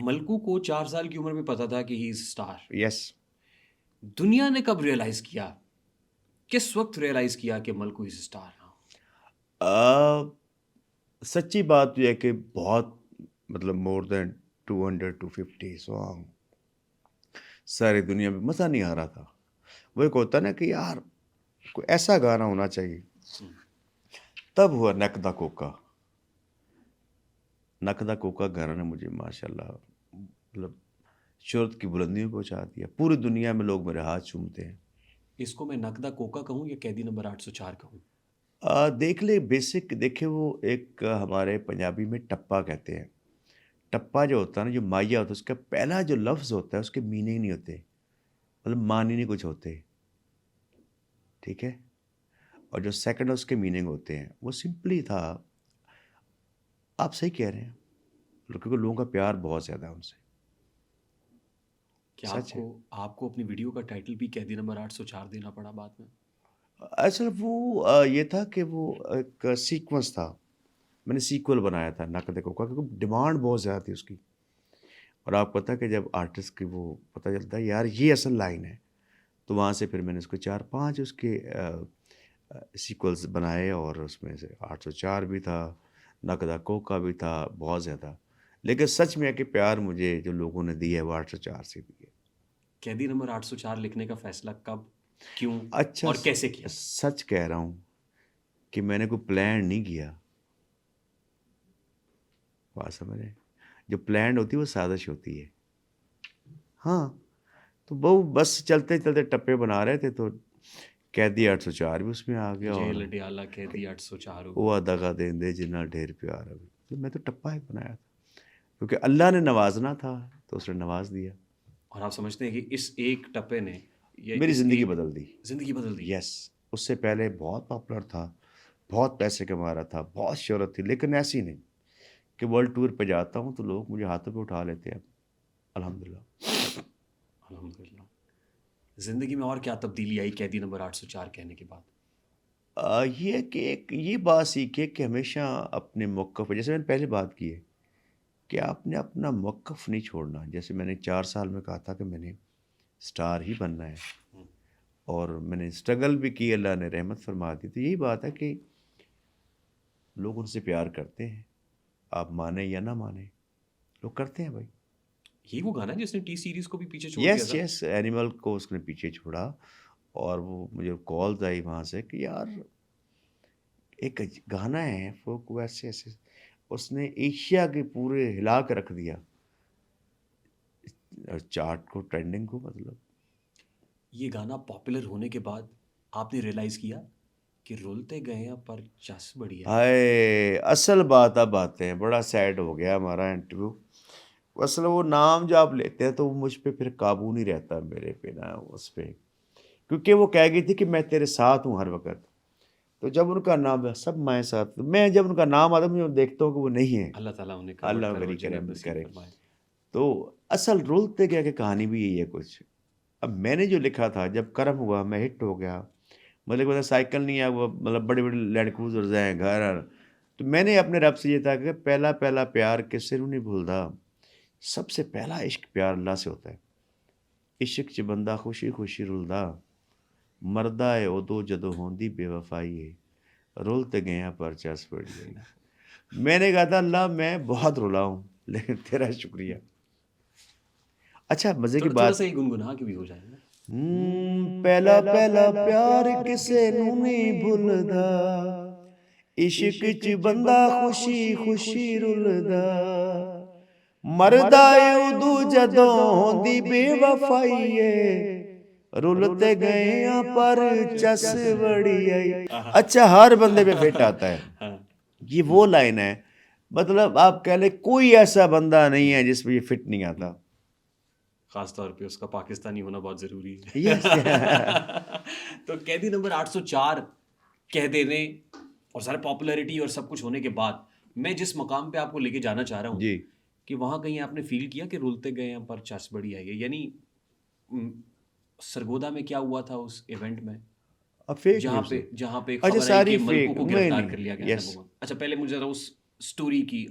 ملکو کو 4 سال کی عمر میں پتا تھا کہ ہی از اسٹار. یس. دنیا نے کب ریئلائز کیا, کس وقت ریئلائز کیا کہ ملکو از اسٹار؟ سچی بات یہ ہے کہ بہت مطلب مور دین 200-250 سانگ ساری دنیا میں مزہ نہیں آ رہا تھا. وہ ایک ہوتا نا کہ یار کوئی ایسا گانا ہونا چاہیے. تب ہوا نک دا کوکا. نک دا کوکا گانا نے مجھے ماشاء اللہ مطلب شہرت کی بلندیوں پہ پہنچا دیا. پوری دنیا میں لوگ میرے ہاتھ چومتے ہیں. اس کو میں نقدہ کوکا کہوں یا قیدی نمبر 804 کہوں؟ دیکھ لے بیسک دیکھے وہ ایک ہمارے پنجابی میں ٹپا کہتے ہیں. ٹپا جو ہوتا ہے نا, جو مائیا ہوتا ہے, اس کا پہلا جو لفظ ہوتا ہے اس کے میننگ نہیں ہوتے, مطلب معنی نہیں کچھ ہوتے, ٹھیک ہے. اور جو سیکنڈ اس کے میننگ ہوتے ہیں وہ سمپلی تھا. آپ صحیح کہہ رہے ہیں, کیونکہ لوگوں کا پیار بہت زیادہ ہے ان سے. کیا آپ کو اپنی ویڈیو کا ٹائٹل بھی قیدی نمبر 804 دینا پڑا بعد میں؟ اصل وہ یہ تھا کہ وہ ایک سیکوینس تھا. میں نے سیکول بنایا تھا نک دے کوکا, کیونکہ ڈیمانڈ بہت زیادہ تھی اس کی. اور آپ پتہ کہ جب آرٹسٹ کی وہ پتہ چلتا ہے یار یہ اصل لائن ہے, تو وہاں سے پھر میں نے اس کو 4-5 اس کے سیکولز بنائے, اور اس میں سے 804 بھی تھا, نک دا کوکا بھی تھا, بہت زیادہ. لیکن سچ میں ہے کہ پیار مجھے جو لوگوں نے دیا ہے وہ 804 سے بھی ہے. قیدی نمبر 804 لکھنے کا فیصلہ کب, کیوں اچھا اور کیسے کیا؟ سچ کہہ رہا ہوں کہ میں نے کوئی پلان نہیں کیا. بات سمجھیں, جو پلانڈ ہوتی ہے وہ سازش ہوتی ہے. ہاں, تو وہ بس چلتے چلتے ٹپے بنا رہے تھے, تو قیدی 804 بھی اس میں آ گیا, اور جیل ڈیالہ قیدی 804 وہ دگا دیں دے جنہ ڈھیر پیار. ابھی میں تو ٹپا ہی بنایا تھا, کیونکہ اللہ نے نوازنا تھا تو اس نے نواز دیا. اور آپ سمجھتے ہیں کہ اس ایک ٹپے نے میری زندگی بدل دی. زندگی بدل دی؟ یس. اس سے پہلے بہت پاپولر تھا, بہت پیسے کما رہا تھا, بہت شہرت تھی, لیکن ایسی نہیں کہ ورلڈ ٹور پہ جاتا ہوں تو لوگ مجھے ہاتھوں پہ اٹھا لیتے ہیں. الحمدللہ. الحمدللہ. زندگی میں اور کیا تبدیلی آئی قیدی نمبر 804 کہنے کے بعد؟ یہ کہ ایک یہ بات سیکھے کہ ہمیشہ اپنے موقف, جیسے میں نے پہلے بات کی ہے کہ آپ نے اپنا موقف نہیں چھوڑنا. جیسے میں نے 4 سال میں کہا تھا کہ میں نے سٹار ہی بننا ہے, اور میں نے اسٹرگل بھی کی, اللہ نے رحمت فرما دی. تو یہی بات ہے کہ لوگ ان سے پیار کرتے ہیں, آپ مانیں یا نہ مانیں, لوگ کرتے ہیں بھائی. یہ وہ گانا جس نے ٹی سیریز کو بھی پیچھے چھوڑ دیا تھا. یس, اینیمل کو اس نے پیچھے چھوڑا, اور وہ مجھے کالز آئی وہاں سے کہ یار ایک گانا ہے فوک ویسے ایسے, اس نے ایشیا کے پورے ہلا کے رکھ دیا چارٹ کو, ٹرینڈنگ کو. مطلب یہ گانا پاپولر ہونے کے بعد آپ نے ریئلائز کیا کہ رولتے گئے ہیں پر چس بڑی ہے. ہائے, اصل بات اب آتے ہیں, بڑا سیڈ ہو گیا ہمارا انٹرویو. اصل وہ نام جو آپ لیتے ہیں تو وہ مجھ پہ پھر قابو نہیں رہتا میرے پہ نا اس پہ, کیونکہ وہ کہہ گئی تھی کہ میں تیرے ساتھ ہوں ہر وقت. تو جب ان کا نام سب میں ساتھ, میں جب ان کا نام آتا ہوں میں دیکھتا ہوں کہ وہ نہیں ہے. اللہ تعالیٰ انہیں اللہ کرے میری جنت کرم نصیب کرے. فرمائے. تو اصل رولتے گیا کہ کہانی بھی یہی ہے کچھ. اب میں نے جو لکھا تھا جب کرم ہوا, میں ہٹ ہو گیا, مطلب سائیکل نہیں ہے وہ, مطلب بڑے بڑے لینڈ کروزرز ہیں, گھر. تو میں نے اپنے رب سے یہ تھا کہ پہلا پیار کس سے نہیں بھولتا. سب سے پہلا عشق پیار اللہ سے ہوتا ہے. عشق چ بندہ خوشی خوشی رلدا, مردہ ہے ادو جدو ہوندی بے وفائی ہے, رولتے گئے ہیں پر چس پڑی ہے. میں نے کہا تھا اللہ میں بہت رولا ہوں, لیکن تیرا شکریہ. اچھا مزے کی تھوڑا بات, سا ہی گنگنا کے بھی ہو جائے گا. پہلا پیار کسے نو نہیں بھولدا, عشق چ بندہ خوشی خوشی رلدا, مردہ اے ادو جدوں ہوندی بے وفائی ہے, رلتے گئے ہیں پر چس بڑی آئی. اچھا ہر بندے پہ فٹ آتا ہے, یہ وہ لائن ہے. مطلب آپ کہہ لیں کوئی ایسا بندہ نہیں ہے جس پہ یہ فٹ نہیں آتا. خاص طور پہ اس کا پاکستانی ہونا بہت ضروری ہے. یس. تو قیدی نمبر 804 کہہ دینے اور سارے پاپولیرٹی اور سب کچھ ہونے کے بعد میں جس مقام پہ آپ کو لے کے جانا چاہ رہا ہوں جی, کہ وہاں کہیں آپ نے فیل کیا کہ رولتے گئے ہیں پر چس بڑی آئی ہے. یعنی سرگودا میں کیا ہوا تھا اس ایونٹ میں, فیک جہاں نیوز پہ ہے. جہاں پہ اچھا خبر آئی کہ ساری ملکو فیک, کو نہیں گرفتار نہیں. کر لیا گیا یس, تھا. اچھا پہلے مجھے ذرا اس ਸਟੋਰੀ ਕੀ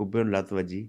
ਕੁੱਬੇ ਨੂੰ ਲੱਤ ਵੱਜੀ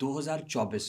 2024